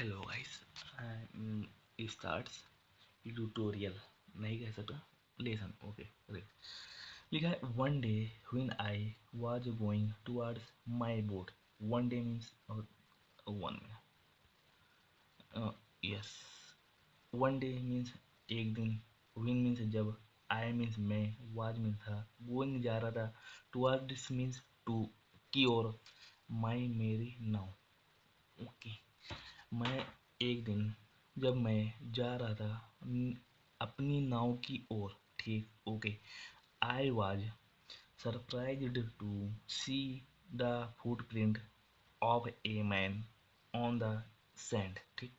Hello guys, starts tutorial नहीं कह सकता, लेसन। ओके, लिखा है one day when I was going towards my boat. One day means one yes, one day means एक दिन, when means जब, I means मैं, वाज मीन्स था, गोइंग जा रहा था, टुवर्ड्स मीन्स टू की ओर, माई मेरी नाव। ओके, मैं एक दिन जब मैं जा रहा था अपनी नाव की ओर, ठीक। Okay, I was surprised to see the footprint of a man on the sand. ठीक,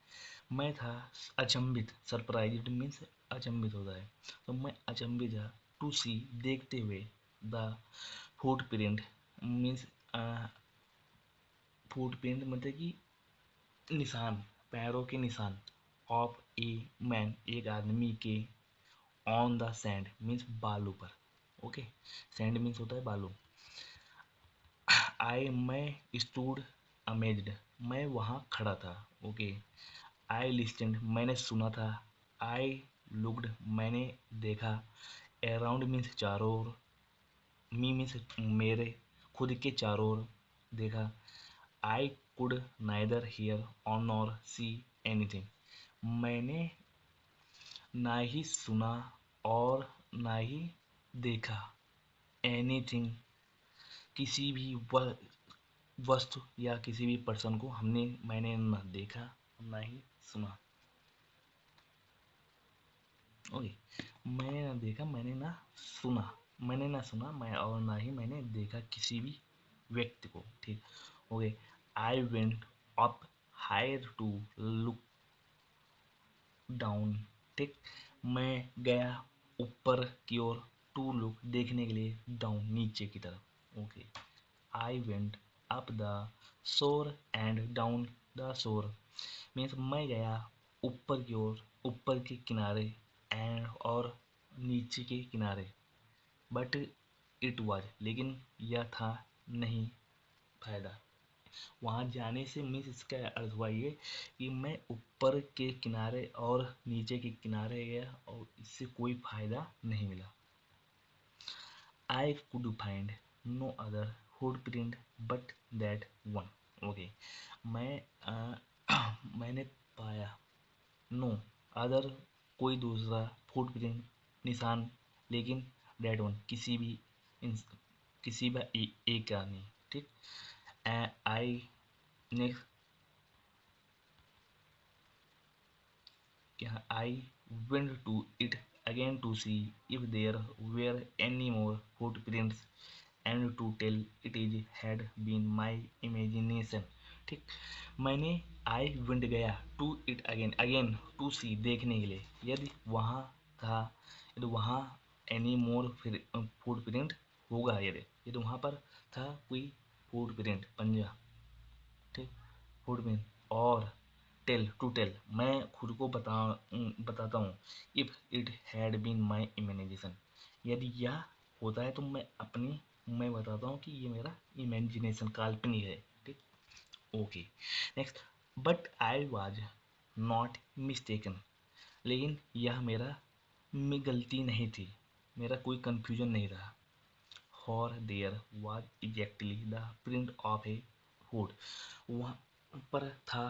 मैं था अचंभित, सरप्राइज्ड मीन्स अचंभित होता है, तो मैं अचंभित था टू सी देखते हुए, द फुटप्रिंट मीन्स फुटप्रिंट मतलब कि निशान, पैरों के निशान, ऑफ ए मैन एक आदमी के, ऑन द सैंड मीन्स बालू पर। ओके, सैंड मीन्स होता है बालू। आई मैं स्टूड अमेज्ड, मैं वहाँ खड़ा था। ओके, आई लिस्टेंड मैंने सुना था, आई लुक्ड मैंने देखा, अराउंड मीन्स चारों ओर, मी मीन्स मेरे खुद के चारों ओर देखा, आई कुड नाइदर हियर और नॉर सी एनीथिंग, मैंने ना ही सुना और ना ही देखा, एनीथिंग किसी भी वस्तु या किसी भी पर्सन को मैंने ना देखा ना ही सुना। ओके, मैंने ना देखा, मैंने ना सुना मैं और ना ही मैंने देखा किसी भी व्यक्ति को। ठीक। Okay, I went up higher to look down. ठीक, मैं गया ऊपर की ओर, टू लुक देखने के लिए, डाउन नीचे की तरफ। Okay, I went up the shore and down the shore means मैं गया ऊपर की ओर, ऊपर के किनारे, एंड और नीचे के किनारे, बट इट वॉज लेकिन यह था नहीं फायदा। वहाँ जाने से मीन्स इसका अर्थ हुआ ये कि मैं ऊपर के किनारे और नीचे के किनारे गया और इससे कोई फायदा नहीं मिला। I could find no other footprint but that one. Okay, मैं मैंने पाया नो अदर कोई दूसरा फुटप्रिंट निशान, लेकिन दैट वन किसी भी एक का नहीं। ठीक, आई next I went to it again to see if there were any more footprints and to tell it had been my imagination। ठीक, मैंने I went गया to it again to see देखने के लिए, यदि वहाँ था, यदि वहाँ any more footprint होगा, यदि वहाँ पर था कोई फुटप्रिंट पंजा, ठीक, फुटप्रिंट, और टेल मैं खुद को बताता हूँ, if it had been my imagination, यदि यह होता है तो मैं बताता हूँ कि ये मेरा इमेजिनेशन काल्पनिक है। ठीक। Okay, next, but I was not mistaken, लेकिन यह मेरा गलती नहीं थी, मेरा कोई कंफ्यूजन नहीं रहा। For their was exactly the print of A food, वहाँ पर था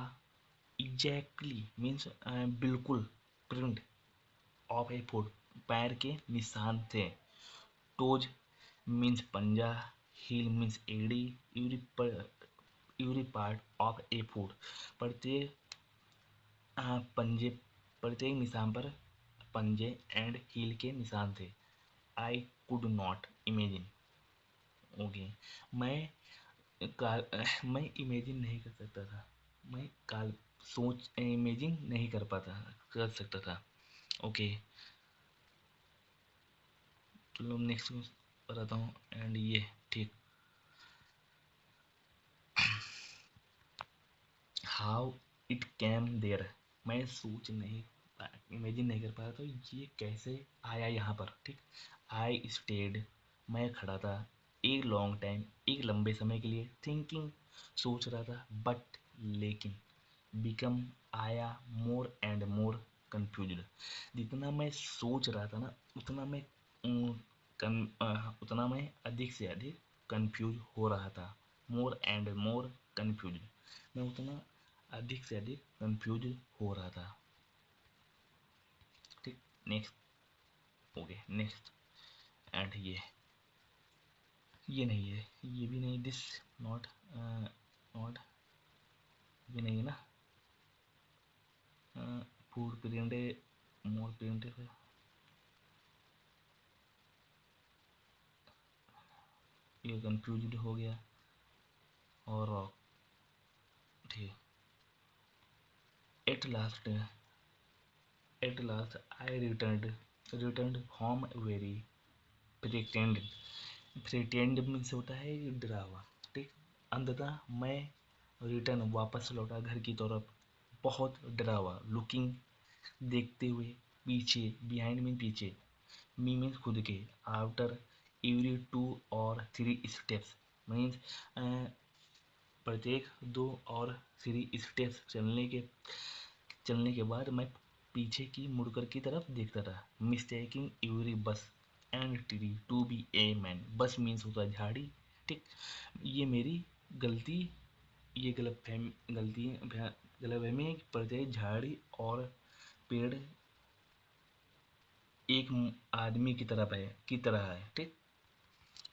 एग्जैक्टली मीन्स बिल्कुल, प्रिंट ऑफ ए फुट पैर के निशान थे। टोज मीन्स पंजा, हील मीन्स एड़ी, Yuri part of A foot, प्रत्येक पंजे, प्रत्येक निशान पर पंजे एंड हील के निशान थे। I could not imagine. Okay, मैं मैं इमेजिन नहीं कर सकता था, मैं काल सोच इमेजिन नहीं कर सकता था। ओके, चलो नेक्स्ट बताता हूँ, एंड ये ठीक, हाउ इट कैम देयर, मैं सोच नहीं इमेजिन नहीं कर पाया तो ये कैसे आया यहाँ पर। ठीक, आई स्टेड, मैं खड़ा था, एक लॉन्ग टाइम, एक लंबे समय के लिए, थिंकिंग सोच रहा था, बट लेकिन बिकम आया मोर एंड मोर कंफ्यूज्ड। जितना मैं सोच रहा था ना उतना मैं उतना मैं अधिक से अधिक कंफ्यूज हो रहा था। मोर एंड मोर कंफ्यूज, मैं उतना अधिक से अधिक कंफ्यूज हो रहा था। ठीक, नेक्स्ट। Okay, next. एंड ये नहीं है, ये भी नहीं, दिस नॉट नॉट भी नहीं है ना। फूड पीरियड मोर पीरियड, ये कंफ्यूज हो गया। और ठीक, at last I return home very pretend means होता है डरा हुआ। ठीक, अंततः मैं रिटर्न वापस लौटा घर की तरफ, बहुत डरा हुआ। लुकिंग देखते हुए, पीछे, बिहाइंड मीन पीछे, मी मीन्स खुद के, आफ्टर एवरी 2 और 3 स्टेप्स मीन्स प्रत्येक 2 और 3 स्टेप्स चलने के बाद मैं पीछे की मुड़कर की तरफ देखता था। Mistaking every bush and tree to be a man, bush means होता है झाड़ी। ठीक, ये मेरी गलती, ये गलत फहमी है कि प्रत्येक झाड़ी और पेड़ एक आदमी की तरह है। ठीक,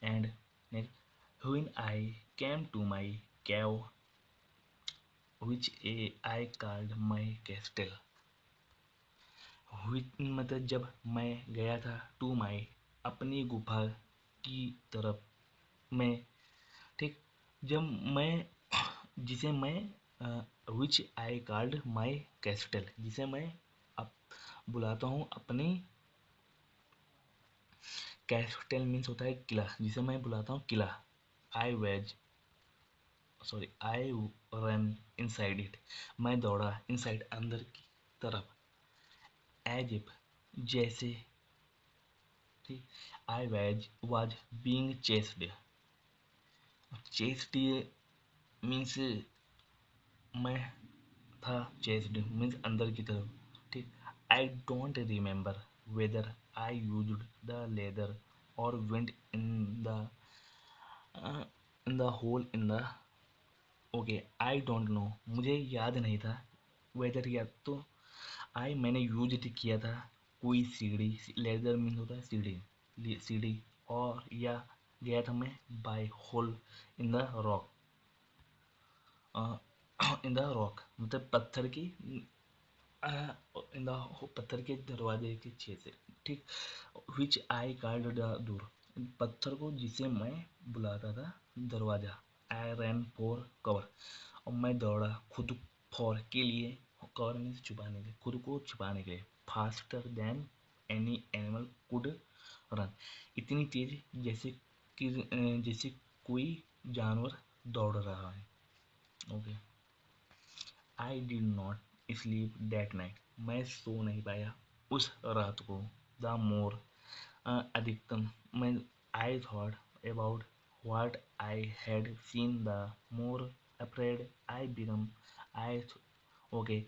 and when I came to my cave which I called my castle, मतलब जब मैं गया था टू माई अपनी गुफा की तरफ मैं। ठीक, जब मैं जिसे मैं विच आई कॉल्ड माई कैस्टल, जिसे मैं अप बुलाता हूँ अपनी, कैस्टल मीन्स होता है किला, जिसे मैं बुलाता हूँ किला। I was I ran inside it, मैं दौड़ा इनसाइड अंदर की तरफ। एज इफ जैसे, ठीक, I was being chased means मैं था, चेस्ड मीन्स अंदर की तरफ। ठीक, I don't remember whether I used the ladder और went in the hole in the, okay, I don't know, मुझे याद नहीं था, वेदर या तो आई मैंने यूज किया था कोई सीढ़ी, लेदर मीन होता है सीढ़ी, और या गया था मैं by hole in the rock, in the rock मतलब पत्थर की, इन द पत्थर के दरवाजे के छेद से। ठीक, विच आई कॉल्ड द डोर, पत्थर को जिसे मैं बुलाता था दरवाजा। आई रैन फॉर कवर, और मैं दौड़ा खुद, फॉर के लिए, कवर में से छुपाने के लिए, खुद को छुपाने के लिए। Faster than any animal could run, इतनी तेज जैसे कोई जानवर दौड़ रहा है। Okay, I did not sleep that night, मैं सो नहीं पाया उस रात को। द मोर अधिकतम मैं I thought about what I had seen, the more afraid I become. I okay,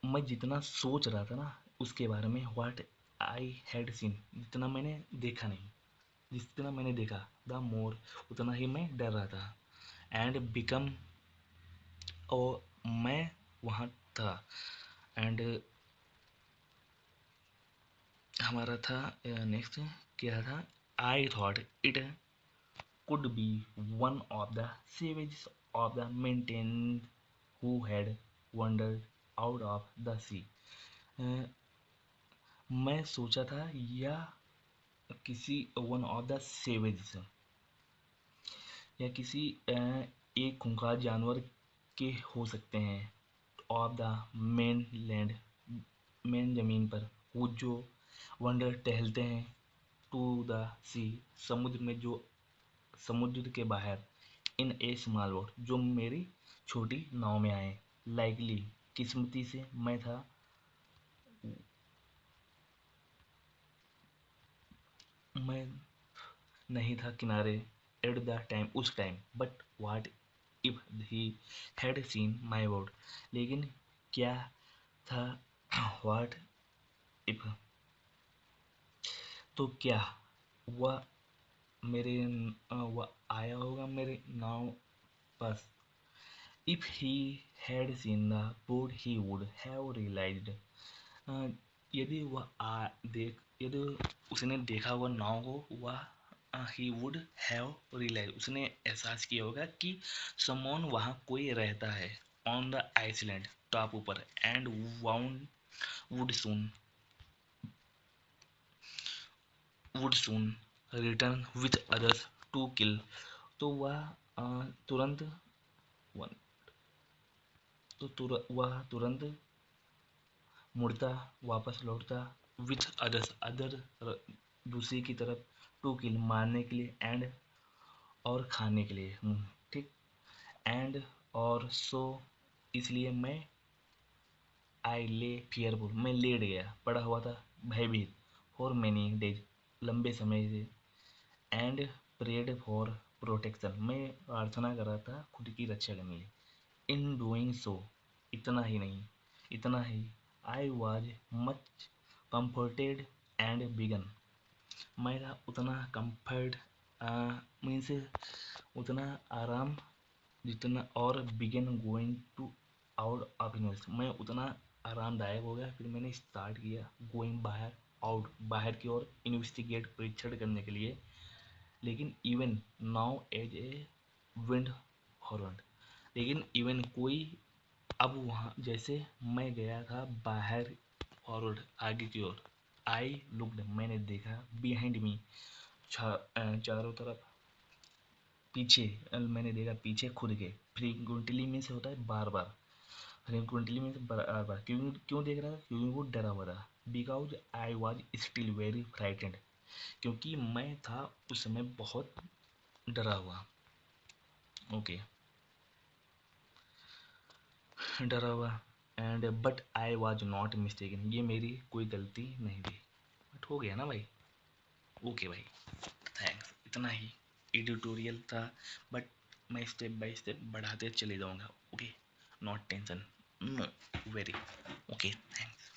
मैं जितना सोच रहा था ना उसके बारे में, व्हाट आई हैड सीन, जितना मैंने देखा नहीं, जितना मैंने देखा, द मोर उतना ही मैं डर रहा था। एंड बिकम, और मैं वहाँ था। एंड हमारा था नेक्स्ट क्या था, I thought it could be one of the savages of the mountains who had wandered out of the sea। अ, मैं सोचा था या किसी वन ऑफ द सेवेज, या किसी एक खूंखार जानवर के हो सकते हैं, of the main land, main जमीन पर, वो जो वंडर टहलते हैं, टू द सी समुद्र में, जो समुद्र के बाहर, इन ए स्मॉल बोट जो मेरी छोटी नाव में आए। लाइकली किस्मती से मैं था, मैं नहीं था किनारे, एट द टाइम उस time, but what if he had seen my word. लेकिन क्या था what if, तो क्या वह वह आया होगा मेरे नाव पर. If he had seen the boat he would have realized. अ, यदि वह यदि उसने देखा हुआ नाव को, वह he would have realized, उसने एहसास किया होगा कि someone वहाँ कोई रहता है on the island टापू पर, and wound would soon would soon return with others to kill. तो वह तुरंत वह तुरंत मुड़ता, वापस लौटता, विथ अदर्स अदर दूसरी की तरफ, टू किल मारने के लिए, एंड और खाने के लिए. ठीक. एंड और सो इसलिए मैं आई ले फियरफुल मैं लेट गया, पड़ा हुआ था भयभीत, फॉर मैनी डेज लंबे समय से, एंड प्रेड फॉर प्रोटेक्शन मैं प्रार्थना कर रहा था खुद की रक्षा करने के लिए. इन डूइंग सो इतना ही I was much comforted and began, मैं था उतना कंफर्ट मीन्स उतना आराम जितना, और began going to out of universe मैं उतना आरामदायक हो गया, फिर मैंने स्टार्ट किया गोइंग बाहर की ओर, इन्वेस्टिगेट परीक्षण करने के लिए. लेकिन even now as a wind horn, लेकिन इवन कोई अब वहाँ जैसे मैं गया था बाहर फॉरवर्ड आगे की ओर, आई लुक्ड मैंने देखा, बिहाइंड मी चारों तरफ, पीछे मैंने देखा पीछे खुद के, फ्रीक्वेंटली मीन्स होता है बार बार, फ्रीक्वेंटली मीन्स बार बार. क्यों क्यों देख रहा था, क्योंकि वो डरा हुआ था. Because I was still very frightened, क्योंकि मैं था उस समय बहुत डरा हुआ. ओके. डरा हुआ. And but I was not mistaken, ये मेरी कोई गलती नहीं थी. बट हो गया ना भाई. ओके भाई, थैंक्स. इतना ही एडिटोरियल था, बट मैं स्टेप बाय स्टेप बढ़ाते चले जाऊँगा. Okay, not tension, know very. Okay, thanks.